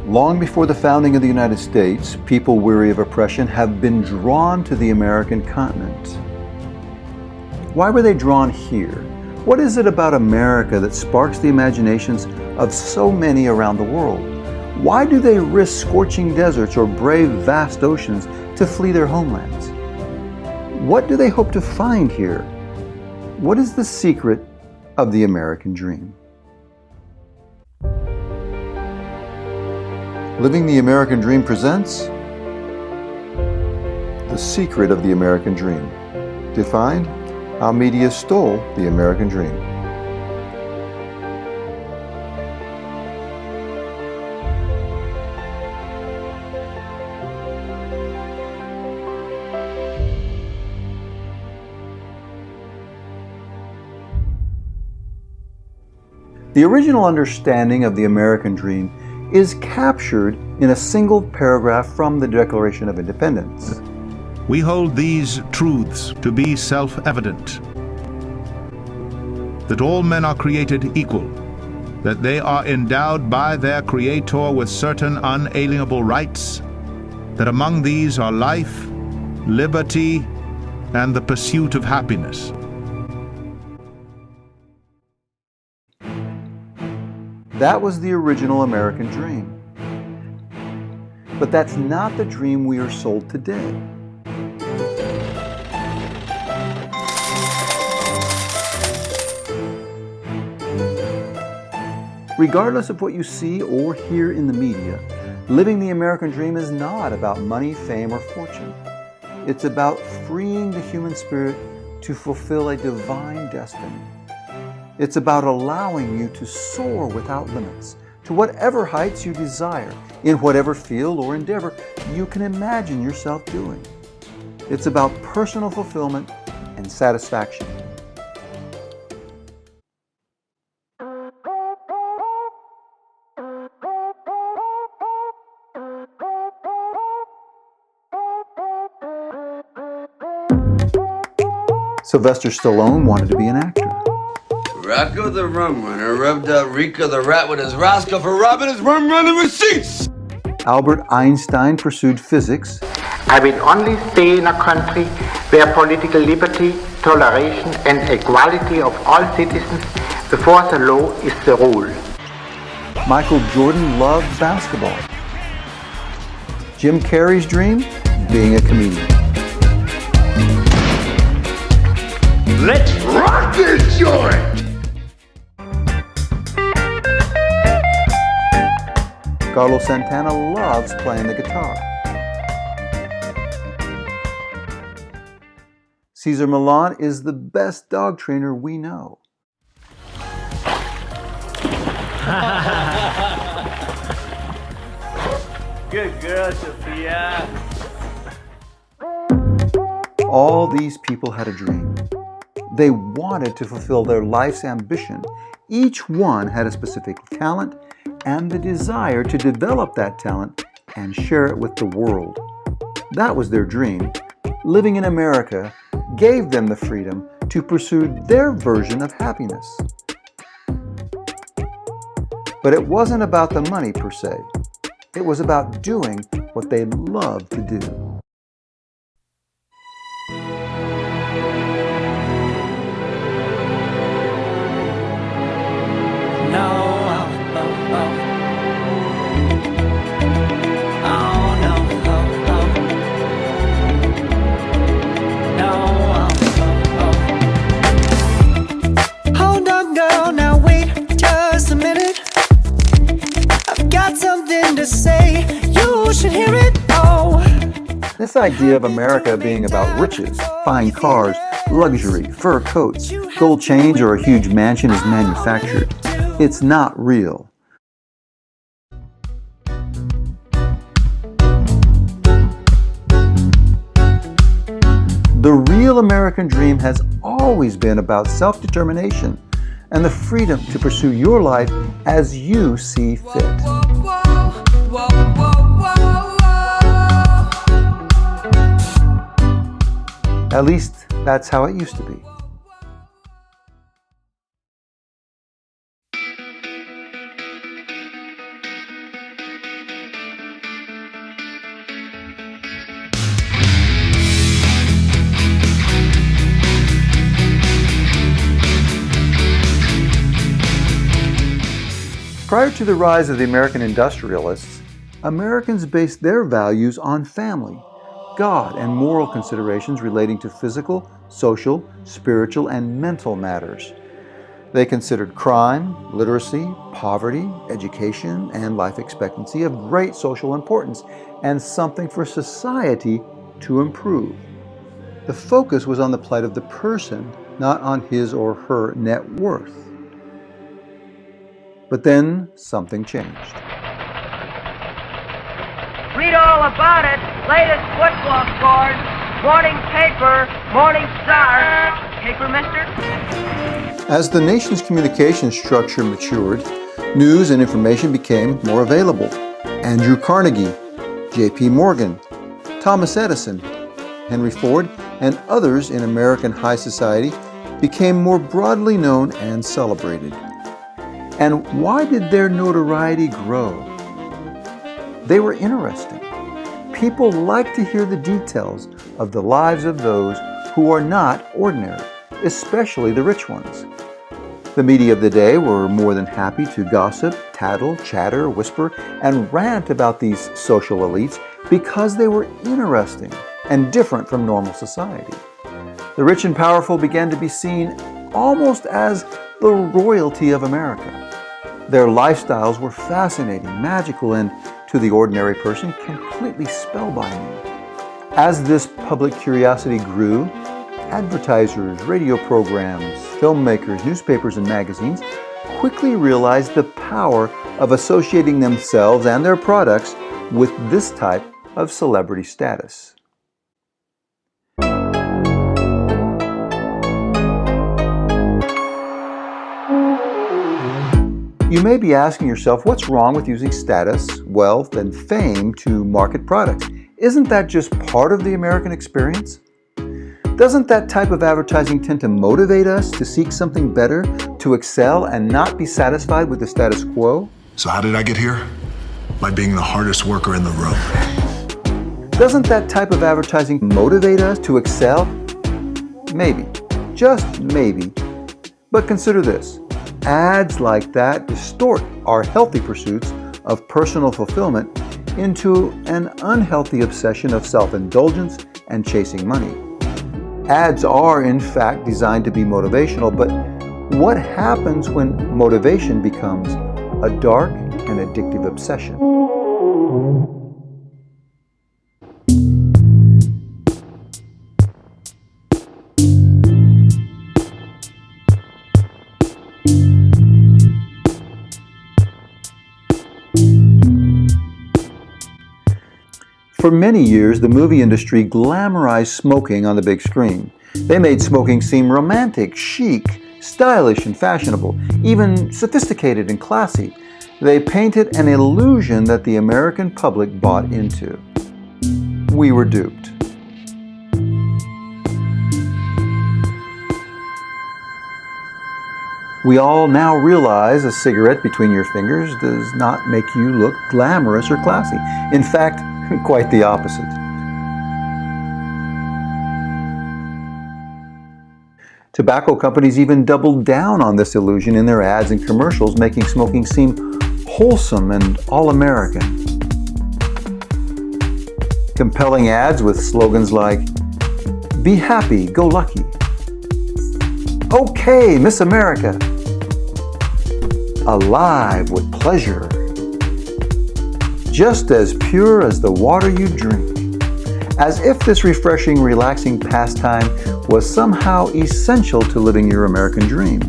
Long before the founding of the United States, people weary of oppression have been drawn to the American continent. Why were they drawn here? What is it about America that sparks the imaginations of so many around the world? Why do they risk scorching deserts or brave vast oceans to flee their homelands? What do they hope to find here? What is the secret of the American dream? Living the American Dream presents The Secret of the American Dream. Defined, how media stole the American dream. The original understanding of the American dream is captured in a single paragraph from the Declaration of Independence. We hold these truths to be self-evident, that all men are created equal, that they are endowed by their Creator with certain unalienable rights, that among these are life, liberty, and the pursuit of happiness. That was the original American dream. But that's not the dream we are sold today. Regardless of what you see or hear in the media, living the American dream is not about money, fame, or fortune. It's about freeing the human spirit to fulfill a divine destiny. It's about allowing you to soar without limits to whatever heights you desire, in whatever field or endeavor you can imagine yourself doing. It's about personal fulfillment and satisfaction. Sylvester Stallone wanted to be an actor. Rocco the rum runner rubbed out Rico the rat with his Roscoe for robbing his rum running receipts. Albert Einstein pursued physics. I will only stay in a country where political liberty, toleration, and equality of all citizens before the law is the rule. Michael Jordan loved basketball. Jim Carrey's dream? Being a comedian. Let's rock this joint! Carlos Santana loves playing the guitar. Cesar Millan is the best dog trainer we know. Good girl, Sophia. All these people had a dream. They wanted to fulfill their life's ambition. Each one had a specific talent and the desire to develop that talent and share it with the world. That was their dream. Living in America gave them the freedom to pursue their version of happiness. But it wasn't about the money per se. It was about doing what they loved to do. This idea of America being about riches, fine cars, luxury, fur coats, gold chains, or a huge mansion is manufactured. It's not real. The real American dream has always been about self-determination and the freedom to pursue your life as you see fit. At least, that's how it used to be. Prior to the rise of the American industrialists, Americans based their values on family, God, and moral considerations relating to physical, social, spiritual, and mental matters. They considered crime, literacy, poverty, education, and life expectancy of great social importance and something for society to improve. The focus was on the plight of the person, not on his or her net worth. But then something changed. Read all about it. Latest football scores. Morning paper. Morning Star. Paper, mister? As the nation's communication structure matured, news and information became more available. Andrew Carnegie, J.P. Morgan, Thomas Edison, Henry Ford, and others in American high society became more broadly known and celebrated. And why did their notoriety grow? They were interesting. People like to hear the details of the lives of those who are not ordinary, especially the rich ones. The media of the day were more than happy to gossip, tattle, chatter, whisper, and rant about these social elites because they were interesting and different from normal society. The rich and powerful began to be seen almost as the royalty of America. Their lifestyles were fascinating, magical, and to the ordinary person, completely spellbinding. As this public curiosity grew, advertisers, radio programs, filmmakers, newspapers, and magazines quickly realized the power of associating themselves and their products with this type of celebrity status. You may be asking yourself, what's wrong with using status, wealth, and fame to market products? Isn't that just part of the American experience? Doesn't that type of advertising tend to motivate us to seek something better, to excel, and not be satisfied with the status quo? So how did I get here? By being the hardest worker in the room. Doesn't that type of advertising motivate us to excel? Maybe. Just maybe. But consider this. Ads like that distort our healthy pursuits of personal fulfillment into an unhealthy obsession of self-indulgence and chasing money. Ads are, in fact, designed to be motivational, but what happens when motivation becomes a dark and addictive obsession? For many years, the movie industry glamorized smoking on the big screen. They made smoking seem romantic, chic, stylish, and fashionable, even sophisticated and classy. They painted an illusion that the American public bought into. We were duped. We all now realize a cigarette between your fingers does not make you look glamorous or classy. In fact, quite the opposite. Tobacco companies even doubled down on this illusion in their ads and commercials, making smoking seem wholesome and all-American. Compelling ads with slogans like, "Be happy, go lucky," "Okay, Miss America," "Alive with pleasure," "Just as pure as the water you drink," as if this refreshing, relaxing pastime was somehow essential to living your American dream.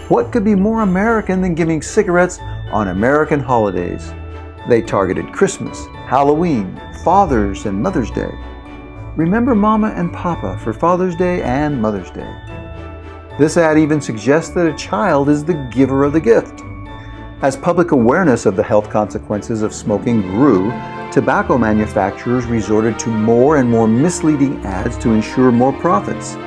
What could be more American than giving cigarettes on American holidays? They targeted Christmas, Halloween, Father's and Mother's Day. Remember Mama and Papa for Father's Day and Mother's Day. This ad even suggests that a child is the giver of the gift. As public awareness of the health consequences of smoking grew, tobacco manufacturers resorted to more and more misleading ads to ensure more profits.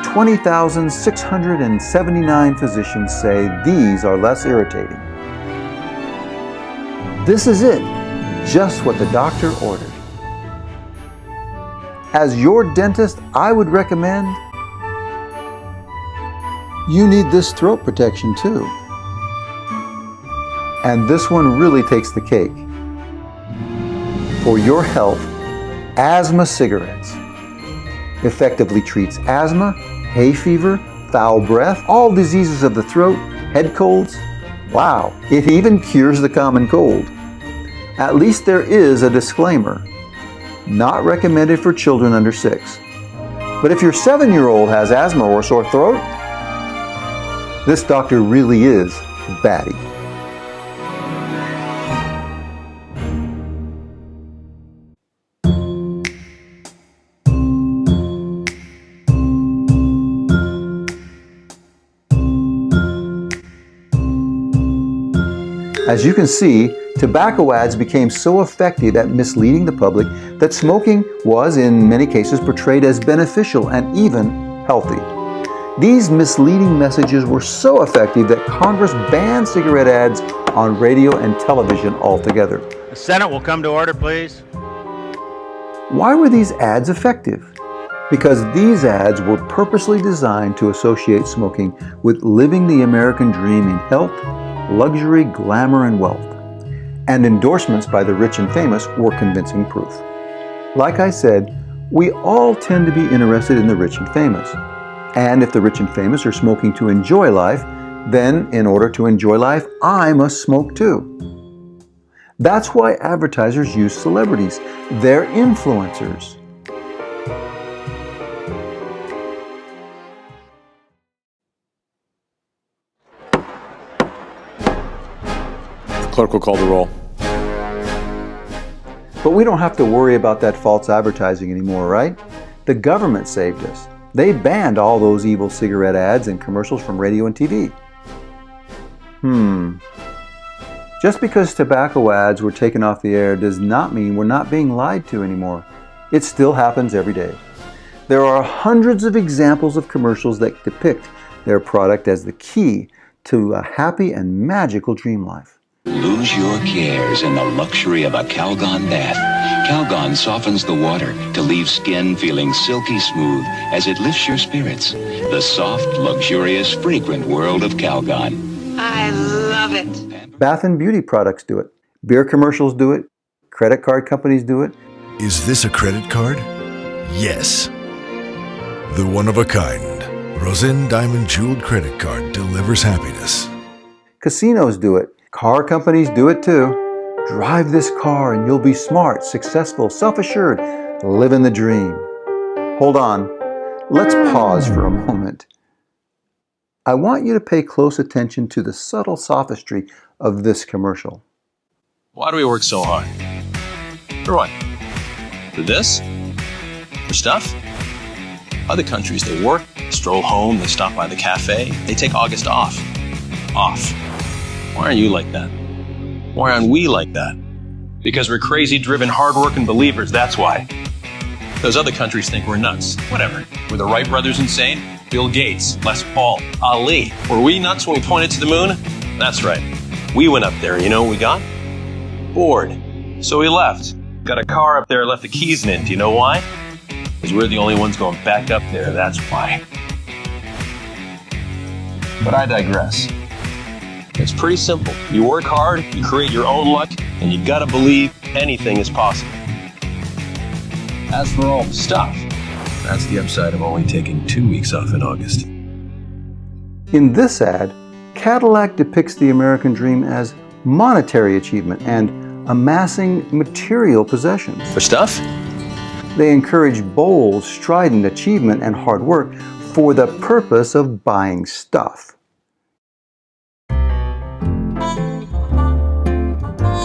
20,679 physicians say these are less irritating. This is it, just what the doctor ordered. As your dentist, I would recommend you need this throat protection too. And this one really takes the cake. For your health, asthma cigarettes effectively treats asthma, hay fever, foul breath, all diseases of the throat, head colds. Wow, it even cures the common cold. At least there is a disclaimer. Not recommended for children under 6. But if your 7-year-old has asthma or sore throat, this doctor really is batty. As you can see, tobacco ads became so effective at misleading the public that smoking was, in many cases, portrayed as beneficial and even healthy. These misleading messages were so effective that Congress banned cigarette ads on radio and television altogether. The Senate will come to order, please. Why were these ads effective? Because these ads were purposely designed to associate smoking with living the American dream in health, luxury, glamour, and wealth. And endorsements by the rich and famous were convincing proof. Like I said, we all tend to be interested in the rich and famous. And if the rich and famous are smoking to enjoy life, then in order to enjoy life, I must smoke too. That's why advertisers use celebrities. They're influencers. Clerk will call the roll. But we don't have to worry about that false advertising anymore, right? The government saved us. They banned all those evil cigarette ads and commercials from radio and TV. Just because tobacco ads were taken off the air does not mean we're not being lied to anymore. It still happens every day. There are hundreds of examples of commercials that depict their product as the key to a happy and magical dream life. Lose your cares in the luxury of a Calgon bath. Calgon softens the water to leave skin feeling silky smooth as it lifts your spirits. The soft, luxurious, fragrant world of Calgon. I love it. Bath and beauty products do it. Beer commercials do it. Credit card companies do it. Is this a credit card? Yes. The one-of-a-kind Rosin Diamond Jeweled Credit Card delivers happiness. Casinos do it. Car companies do it too. Drive this car and you'll be smart, successful, self-assured, living the dream. Hold on. Let's pause for a moment. I want you to pay close attention to the subtle sophistry of this commercial. Why do we work so hard? For what? For this? For stuff? Other countries, they work, stroll home, they stop by the cafe, they take August off. Off. Why aren't you like that? Why aren't we like that? Because we're crazy, driven, hard-working believers, that's why. Those other countries think we're nuts. Whatever. Were the Wright brothers insane? Bill Gates, Les Paul, Ali. Were we nuts when we pointed to the moon? That's right. We went up there, you know what we got? Bored. So we left. Got a car up there, left the keys in it. Do you know why? Because we're the only ones going back up there, that's why. But I digress. It's pretty simple. You work hard, you create your own luck, and you gotta believe anything is possible. As for all the stuff, that's the upside of only taking 2 weeks off in August. In this ad, Cadillac depicts the American dream as monetary achievement and amassing material possessions. For stuff? They encourage bold, strident achievement and hard work for the purpose of buying stuff.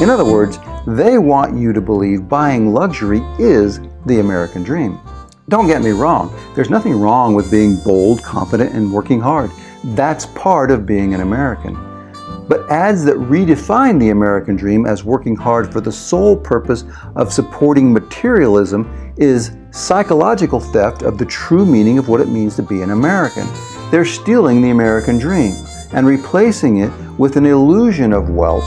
In other words, they want you to believe buying luxury is the American dream. Don't get me wrong, there's nothing wrong with being bold, confident, and working hard. That's part of being an American. But ads that redefine the American dream as working hard for the sole purpose of supporting materialism is psychological theft of the true meaning of what it means to be an American. They're stealing the American dream and replacing it with an illusion of wealth,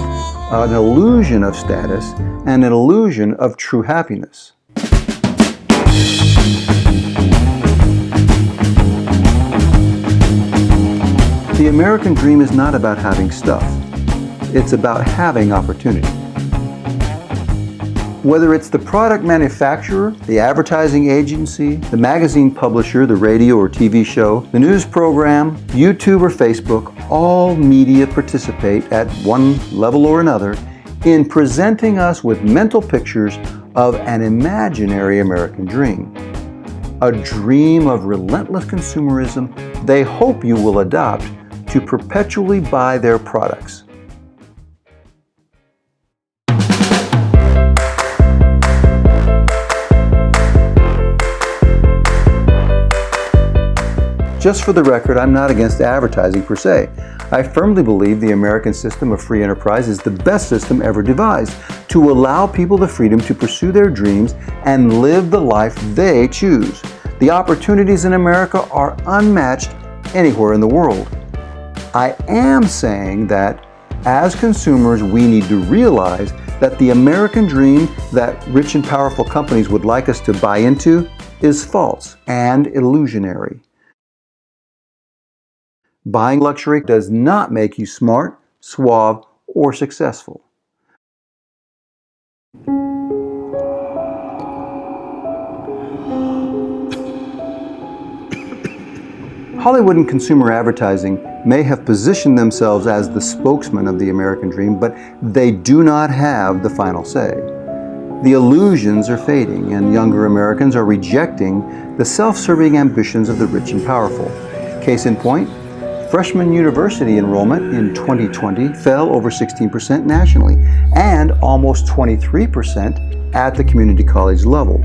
an illusion of status, and an illusion of true happiness. American dream is not about having stuff. It's about having opportunity. Whether it's the product manufacturer, the advertising agency, the magazine publisher, the radio or TV show, the news program, YouTube or Facebook, all media participate at one level or another in presenting us with mental pictures of an imaginary American dream. A dream of relentless consumerism they hope you will adopt to perpetually buy their products. Just for the record, I'm not against advertising per se. I firmly believe the American system of free enterprise is the best system ever devised to allow people the freedom to pursue their dreams and live the life they choose. The opportunities in America are unmatched anywhere in the world. I am saying that as consumers, we need to realize that the American dream that rich and powerful companies would like us to buy into is false and illusionary. Buying luxury does not make you smart, suave, or successful. Hollywood and consumer advertising may have positioned themselves as the spokesman of the American dream, but they do not have the final say. The illusions are fading, and younger Americans are rejecting the self-serving ambitions of the rich and powerful. Case in point, freshman university enrollment in 2020 fell over 16% nationally and almost 23% at the community college level.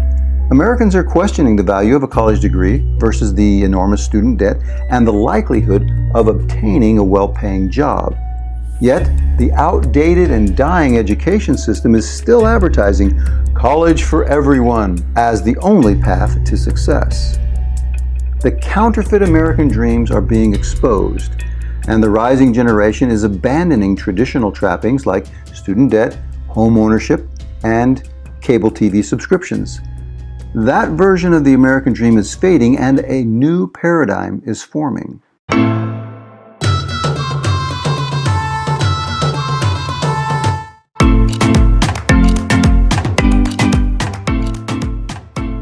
Americans are questioning the value of a college degree versus the enormous student debt and the likelihood of obtaining a well-paying job. Yet, the outdated and dying education system is still advertising college for everyone as the only path to success. The counterfeit American dreams are being exposed, and the rising generation is abandoning traditional trappings like student debt, home ownership, and cable TV subscriptions. That version of the American dream is fading, and a new paradigm is forming.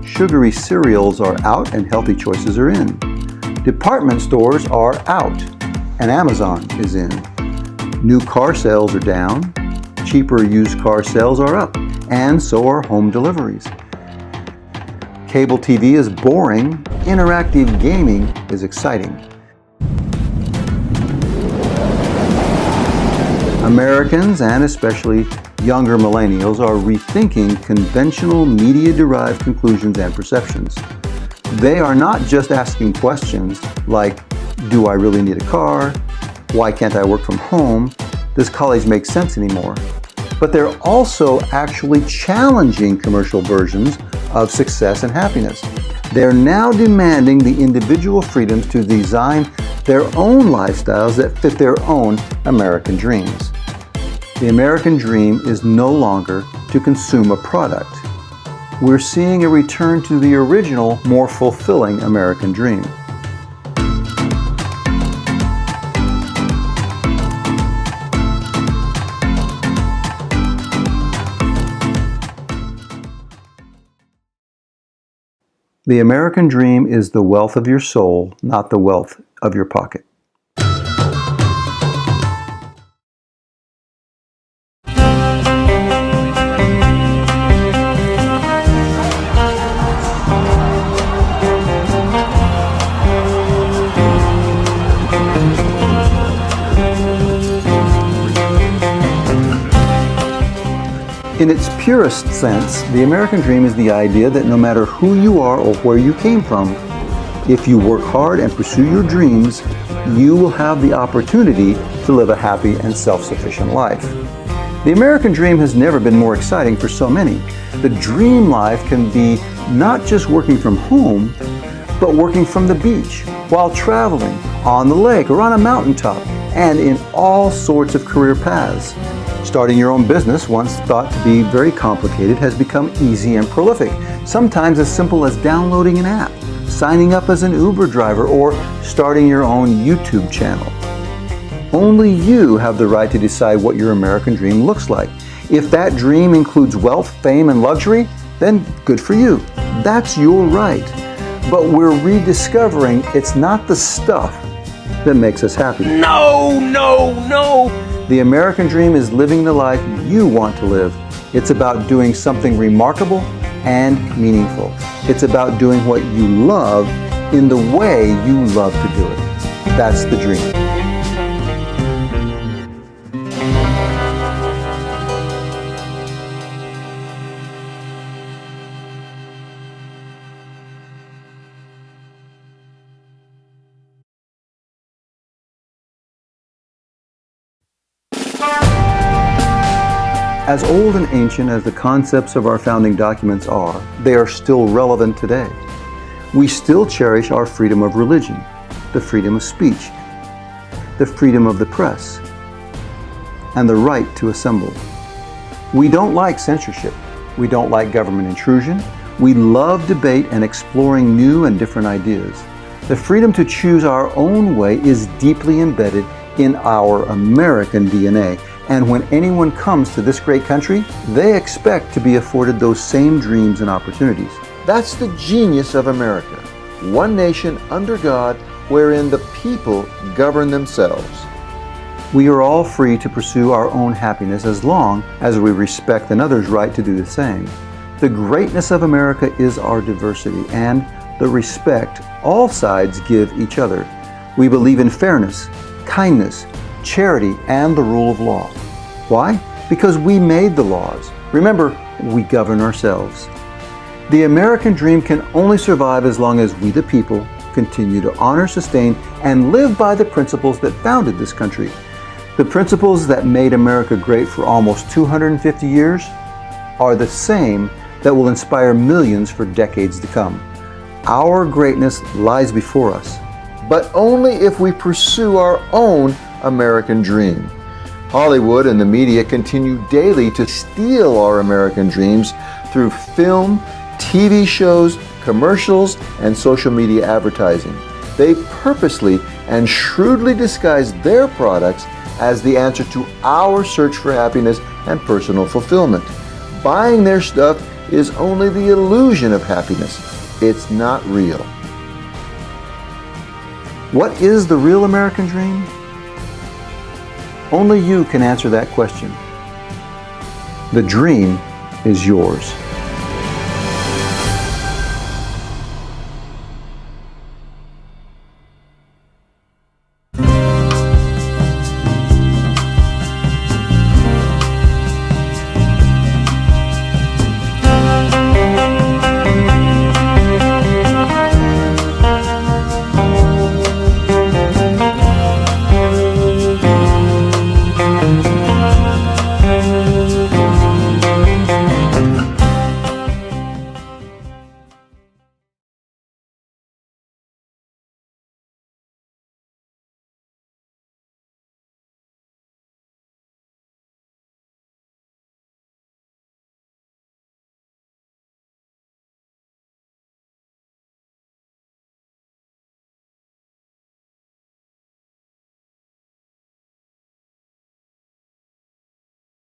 Sugary cereals are out and healthy choices are in. Department stores are out and Amazon is in. New car sales are down, cheaper used car sales are up, and so are home deliveries. Cable TV is boring, interactive gaming is exciting. Americans, and especially younger millennials, are rethinking conventional media-derived conclusions and perceptions. They are not just asking questions like, do I really need a car? Why can't I work from home? Does college make sense anymore? But they're also actually challenging commercial versions of success and happiness. They're now demanding the individual freedoms to design their own lifestyles that fit their own American dreams. The American dream is no longer to consume a product. We're seeing a return to the original, more fulfilling American dream. The American dream is the wealth of your soul, not the wealth of your pocket. In its purest sense, the American dream is the idea that no matter who you are or where you came from, if you work hard and pursue your dreams, you will have the opportunity to live a happy and self-sufficient life. The American dream has never been more exciting for so many. The dream life can be not just working from home, but working from the beach, while traveling, on the lake or on a mountaintop, and in all sorts of career paths. Starting your own business, once thought to be very complicated, has become easy and prolific. Sometimes as simple as downloading an app, signing up as an Uber driver, or starting your own YouTube channel. Only you have the right to decide what your American dream looks like. If that dream includes wealth, fame, and luxury, then good for you. That's your right. But we're rediscovering it's not the stuff that makes us happy. No, no, no! The American dream is living the life you want to live. It's about doing something remarkable and meaningful. It's about doing what you love in the way you love to do it. That's the dream. As old and ancient as the concepts of our founding documents are, they are still relevant today. We still cherish our freedom of religion, the freedom of speech, the freedom of the press, and the right to assemble. We don't like censorship. We don't like government intrusion. We love debate and exploring new and different ideas. The freedom to choose our own way is deeply embedded in our American DNA. And when anyone comes to this great country, they expect to be afforded those same dreams and opportunities. That's the genius of America. One nation under God, wherein the people govern themselves. We are all free to pursue our own happiness as long as we respect another's right to do the same. The greatness of America is our diversity and the respect all sides give each other. We believe in fairness, kindness, charity, and the rule of law. Why? Because we made the laws. Remember, we govern ourselves. The American dream can only survive as long as we the people continue to honor, sustain, and live by the principles that founded this country. The principles that made America great for almost 250 years are the same that will inspire millions for decades to come. Our greatness lies before us, but only if we pursue our own American dream. Hollywood and the media continue daily to steal our American dreams through film, TV shows, commercials, and social media advertising. They purposely and shrewdly disguise their products as the answer to our search for happiness and personal fulfillment. Buying their stuff is only the illusion of happiness. It's not real. What is the real American dream? Only you can answer that question. The dream is yours.